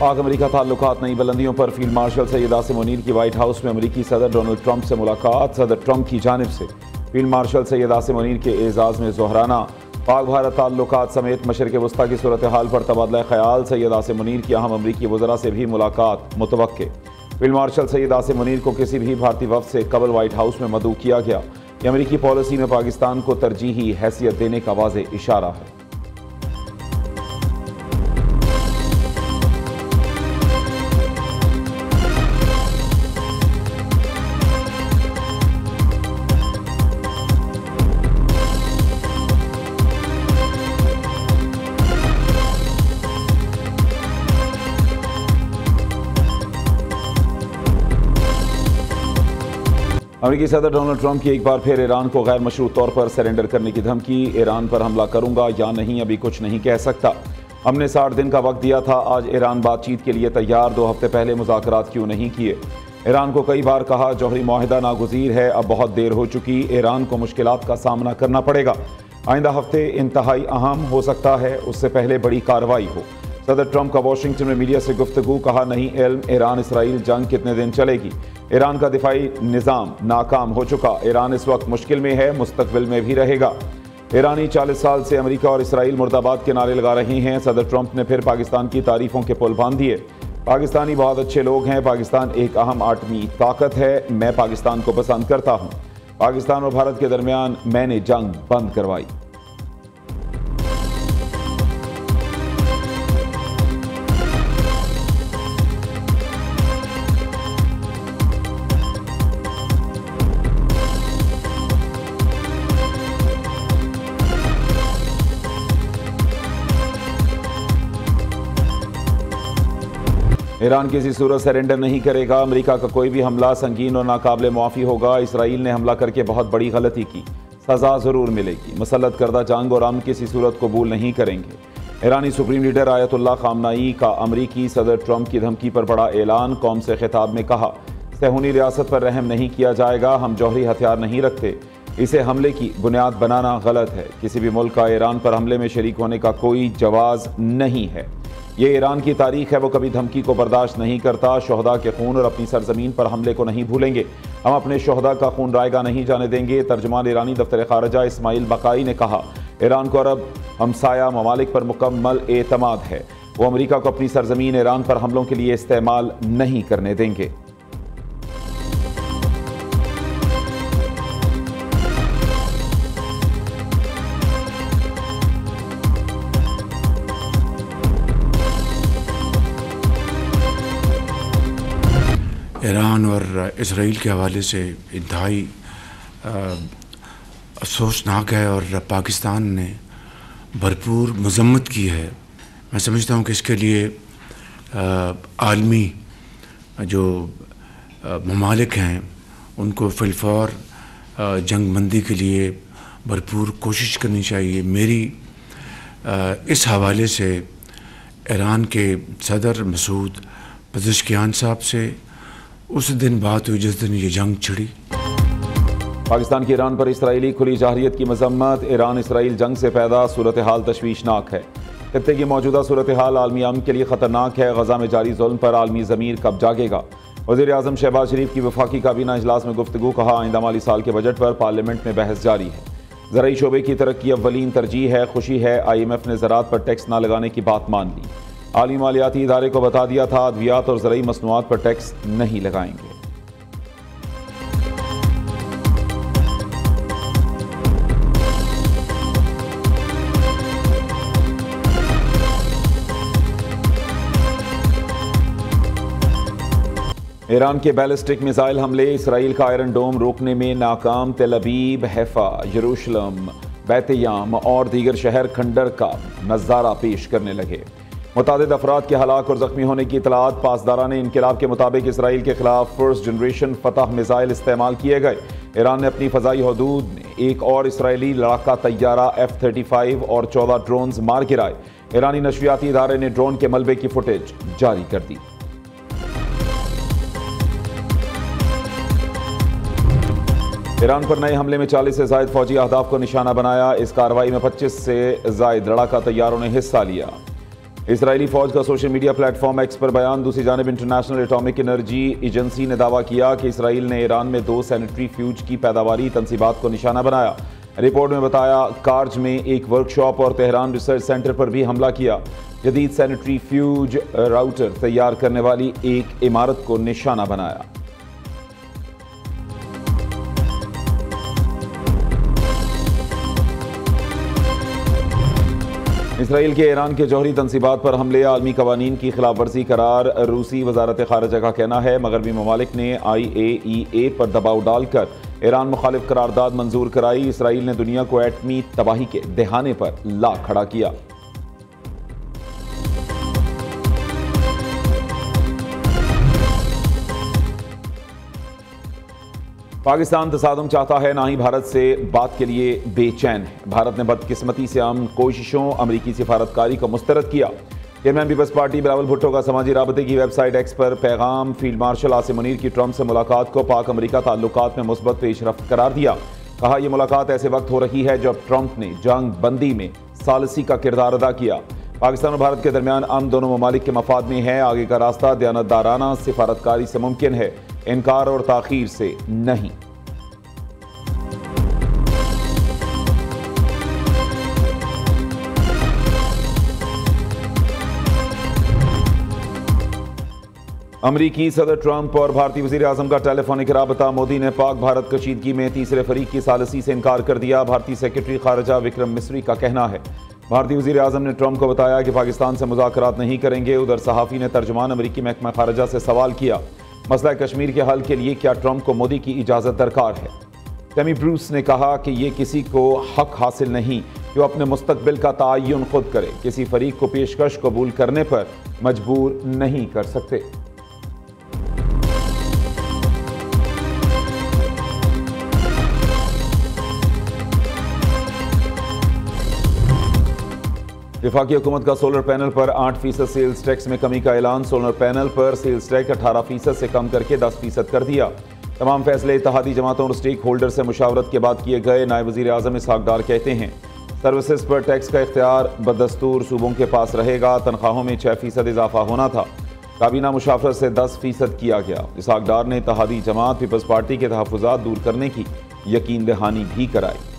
पाक अमरीका ताल्लुकात नई बुलंदियों पर। फील्ड मार्शल सैयद आसिम मुनीर की व्हाइट हाउस में अमरीकी सदर डोनाल्ड ट्रंप से मुलाकात। सदर ट्रंप की जानिब से फील्ड मार्शल सैयद आसिम मुनीर के एजाज़ में ज़ोहराना। पाक भारत ताल्लुकात समेत मशरिक़ वस्ता की सूरत हाल पर तबादला ख्याल। सैयद आसिम मुनीर की अहम अमरीकी वज़रा से भी मुलाकात मुतवक्के। फील्ड मार्शल सैयद आसिम मुनीर को किसी भी भारतीय वफ़द से कबल व्हाइट हाउस में मदऊ किया गया। यह अमरीकी पॉलिसी में पाकिस्तान को तरजीही हैसियत देने का वाज़ेह इशारा है। अमेरिकी सदर डोनाल्ड ट्रंप की एक बार फिर ईरान को गैर मशरूत तौर पर सरेंडर करने की धमकी। ईरान पर हमला करूंगा या नहीं अभी कुछ नहीं कह सकता। हमने 60 दिन का वक्त दिया था, आज ईरान बातचीत के लिए तैयार। 2 हफ्ते पहले मुज़ाकरात क्यों नहीं किए। ईरान को कई बार कहा जौहरी मुआहिदा नागुज़ीर है, अब बहुत देर हो चुकी, ईरान को मुश्किलात का सामना करना पड़ेगा। आइंदा हफ्ते इंतहाई अहम हो सकता है, उससे पहले बड़ी कार्रवाई हो। सदर ट्रंप का वाशिंगटन में मीडिया से गुफ्तगू, कहा नहीं इल्म ईरान इसराइल जंग कितने दिन चलेगी। ईरान का दिफाई निज़ाम नाकाम हो चुका, ईरान इस वक्त मुश्किल में है, मुस्तकबिल में भी रहेगा। ईरानी 40 साल से अमेरिका और इसराइल मुर्दाबाद के नारे लगा रहे हैं। सदर ट्रंप ने फिर पाकिस्तान की तारीफों के पुल बांध दिए। पाकिस्तानी बहुत अच्छे लोग हैं, पाकिस्तान एक अहम आटमी ताकत है, मैं पाकिस्तान को पसंद करता हूँ। पाकिस्तान और भारत के दरमियान मैंने जंग बंद करवाई। ईरान किसी सूरत सरेंडर नहीं करेगा। अमेरिका का कोई भी हमला संगीन और नाकाबिले मुआफ़ी होगा। इसराइल ने हमला करके बहुत बड़ी गलती की, सज़ा ज़रूर मिलेगी। मसल्लत करदा जंग और अमन किसी सूरत कबूल नहीं करेंगे। ईरानी सुप्रीम लीडर आयतुल्लाह खामनाई का अमरीकी सदर ट्रंप की धमकी पर बड़ा ऐलान। कौम से खिताब में कहा, सहूनी रियासत पर रहम नहीं किया जाएगा, हम जौहरी हथियार नहीं रखते, इसे हमले की बुनियाद बनाना गलत है। किसी भी मुल्क का ईरान पर हमले में शरीक होने का कोई जवाज़ नहीं है। ये ईरान की तारीख है, वो कभी धमकी को बर्दाश्त नहीं करता। शोहदा के खून और अपनी सरजमीन पर हमले को नहीं भूलेंगे। हम अपने शोहदा का खून रायगा नहीं जाने देंगे। तर्जमान ईरानी दफ्तर खारजा इस्माइल बकाई ने कहा, ईरान को अरब हमसाया ममालिक पर मुकम्मल एतमाद है, वो अमेरिका को अपनी सरजमीन ईरान पर हमलों के लिए इस्तेमाल नहीं करने देंगे। ईरान और इसराइल के हवाले से इंतहाई अफसोसनाक है और पाकिस्तान ने भरपूर मजम्मत की है। मैं समझता हूँ कि इसके लिए आलमी जो ममालिक हैं उनको फिलफौर जंग बंदी के लिए भरपूर कोशिश करनी चाहिए। मेरी इस हवाले से ईरान के सदर मसूद पज़ेश्कियान साहब से उस दिन बात हुई जिस दिन ये जंग छिड़ी। पाकिस्तान की ईरान पर इसराइली खुली जाहिरियत की मजम्मत। ईरान इसराइल जंग से पैदा सूरत हाल तशवीशनाक है। खत्ते की मौजूदा सूरत हाल आलमी अमन के लिए ख़तरनाक है। गजा में जारी जुल्म पर आलमी ज़मीर कब जागेगा। वज़ीर आज़म शहबाज शरीफ की वफाकी काबीना इजलास में गुफ्तगू, कहा आइंदा माली साल के बजट पर पार्लियामेंट में बहस जारी है। ज़राई शोबे की तरक्की अव्वलीन तरजीह है। खुशी है IMF ने ज़राअत पर टैक्स न लगाने की बात मान ली। आलमी मालियाती इदारे को बता दिया था अद्वियात और ज़राई मसनूआत पर टैक्स नहीं लगाएंगे। ईरान के बैलिस्टिक मिसाइल हमले, इसराइल का आयरन डोम रोकने में नाकाम। तेल अवीव, हैफा, यरूशलम, बैतयाम और दीगर शहर खंडर का नज़ारा पेश करने लगे। मुतादिद अफराद के हलाक और ज़ख्मी होने की इतलात। पासदारान इनकिलाब के मुताबिक इसराइल के खिलाफ फर्स्ट जनरेशन फतह मिसाइल इस्तेमाल किए गए। ईरान ने अपनी फ़ज़ाई हदूद में एक और इसराइली लड़ाका तैयारा F-35 और 14 ड्रोन्स मार गिराए। ईरानी नशरियाती इदारे ने ड्रोन के मलबे की फुटेज जारी कर दी। ईरान पर नए हमले में 40 से ज़ायद फौजी अहदाफ को निशाना बनाया। इस कार्रवाई में 25 से ज़ायद लड़ाका तैयारों ने हिस्सा लिया। इसराइली फौज का सोशल मीडिया प्लेटफॉर्म एक्स पर बयान। दूसरी जानिब इंटरनेशनल एटॉमिक एनर्जी एजेंसी ने दावा किया कि इसराइल ने ईरान में 2 सैनिटरी फ्यूज की पैदावारी तंसीबात को निशाना बनाया। रिपोर्ट में बताया कार्ज में एक वर्कशॉप और तेहरान रिसर्च सेंटर पर भी हमला किया। जदीद सैनिटरी फ्यूज राउटर तैयार करने वाली एक इमारत को निशाना बनाया। इसराइल के ईरान के जौहरी तंसीबात पर हमले आलमी कवानीन की खिलाफ वर्जी करार। रूसी वजारत खारजा का कहना है मगरबी ममालिक ने IAEA पर दबाव डालकर ईरान मुखालिफ करारदाद मंजूर कराई। इसराइल ने दुनिया को एटमी तबाही के दहाने पर ला खड़ा किया। पाकिस्तान तसादुम चाहता है, ना ही भारत से बात के लिए बेचैन है। भारत ने बदकिस्मती से आम कोशिशों अमरीकी सिफारतकारी को मुस्तरद किया। Chairman peoples party Bilawal Bhutto का समाजी राबते की वेबसाइट एक्स पर पैगाम। फील्ड मार्शल आसिम मुनीर की ट्रंप से मुलाकात को पाक अमरीका ताल्लुकात में मुस्बत पेशरफ्त करार दिया। कहा यह मुलाकात ऐसे वक्त हो रही है जब ट्रंप ने जंग बंदी में सालसी का किरदार अदा किया। पाकिस्तान और भारत के दरमियान अमन दोनों ममालिक के मफाद में है। आगे का रास्ता दयानतदाराना सिफारतकारी से मुमकिन है, इनकार और ताखीर से नहीं। अमरीकी सदर ट्रंप और भारतीय वज़ीर आज़म का टेलीफोनिक राबता। मोदी ने पाक भारत कशीदगी में तीसरे फरीक की सालसी से इनकार कर दिया। भारतीय सेक्रेटरी खारजा विक्रम मिस्री का कहना है भारतीय वज़ीर आज़म ने ट्रंप को बताया कि पाकिस्तान से मुज़ाकरात नहीं करेंगे। उधर सहाफ़ी ने तर्जुमान अमरीकी महकमा खारजा से सवाल किया मसला कश्मीर के हल के लिए क्या ट्रंप को मोदी की इजाज़त दरकार है। टेमी ब्रूस ने कहा कि ये किसी को हक हासिल नहीं कि वो अपने मुस्तकबिल का तयन खुद करे, किसी फरीक को पेशकश कबूल करने पर मजबूर नहीं कर सकते। वफाकी हुकूमत का सोलर पैनल पर 8% सेल्स टैक्स में कमी का ऐलान। सोलर पैनल पर सेल्स टैक्स 18% से कम करके 10% कर दिया। तमाम फैसले इत्तेहादी जमातों और स्टेक होल्डर से मुशावरत के बाद किए गए। नायब वज़ीर आज़म इसहाक डार कहते हैं सर्विसेज पर टैक्स का इख्तियार बदस्तूर सूबों के पास रहेगा। तनख्वाहों में 6% इजाफा होना था, काबीना मुशावरत से 10% किया गया। इसहाक डार ने इत्तेहादी जमात पीपल्स पार्टी के तहफ़्फ़ुज़ात दूर करने की यकीन दहानी भी कराई।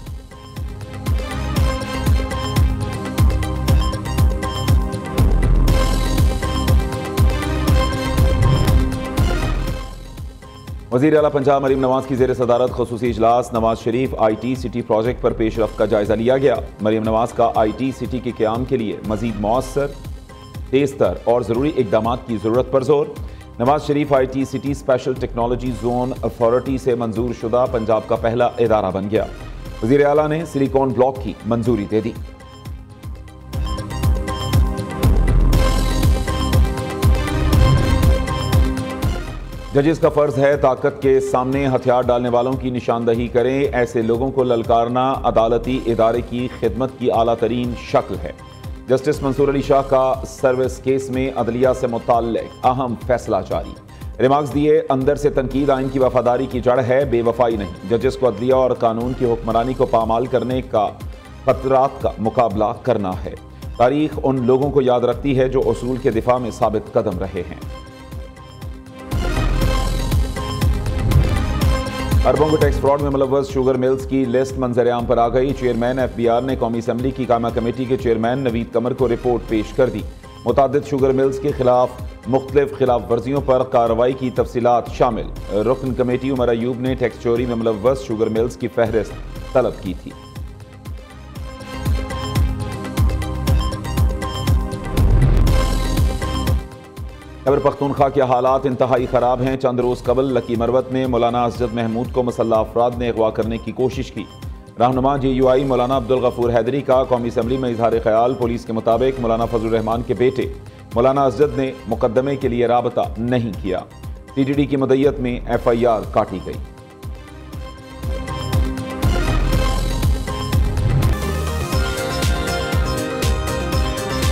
वज़ीर आला पंजाब मरीम नवाज की ज़ेर सदारत ख़ुसूसी इजलास। Nawaz Sharif IT city project पर पेशरफ्त का जायज़ा लिया गया। मरीम नवाज का IT सिटी के क़याम के लिए मज़ीद मौसर, तेज़तर और ज़रूरी इक़दाम की ज़रूरत पर जोर। Nawaz Sharif IT city special technology zone authority से मंजूर शुदा पंजाब का पहला इदारा बन गया। वज़ीर आला ने सिलिकॉन ब्लॉक की मंजूरी दे दी। जजेस का फर्ज है ताकत के सामने हथियार डालने वालों की निशानदही करें। ऐसे लोगों को ललकारना अदालती इदारे की खिदमत की आला तरीन शक्ल है। जस्टिस मंसूर अली शाह का सर्विस केस में अदलिया से मुताल्लिक अहम फैसला जारी। रिमार्क्स दिए अंदर से तनकीद आइन की वफादारी की जड़ है, बेवफाई नहीं। जजेस को अदलिया और कानून की हुक्मरानी को पामाल करने का खतरात का मुकाबला करना है। तारीख उन लोगों को याद रखती है जो उसूल के दिफा में साबित कदम रहे हैं। अरबों को टैक्स फ्रॉड में मुलव्वस शुगर मिल्स की लिस्ट मंजर-ए-आम पर आ गई। चेयरमैन FBR ने कौमी असम्बली की कामा कमेटी के चेयरमैन नवीद कमर को रिपोर्ट पेश कर दी। मुतादिद शुगर मिल्स के खिलाफ मुख्तलिफ खिलाफ वर्जियों पर कार्रवाई की तफसीलात शामिल। रुकन कमेटी उमर अयूब ने टैक्स चोरी में मुलव्वस शुगर मिल्स की फहरिस्त तलब की थी। खैबर पख्तूनख्वा के हालात इंतहाई ख़राब हैं। चंद रोज़ कबल लकी मरवत में मौलाना असजद महमूद को मुसल्लह अफराद ने अगवा करने की कोशिश की। रहनुमा JUI मौलाना अब्दुल गफूर हैदरी का कौमी असम्बली में इजहार ख्याल। पुलिस के मुताबिक मौलाना फजलुर रहमान के बेटे मौलाना असजद ने मुकदमे के लिए राबता नहीं किया। TTD की मदय्यत में FIR काटी गई।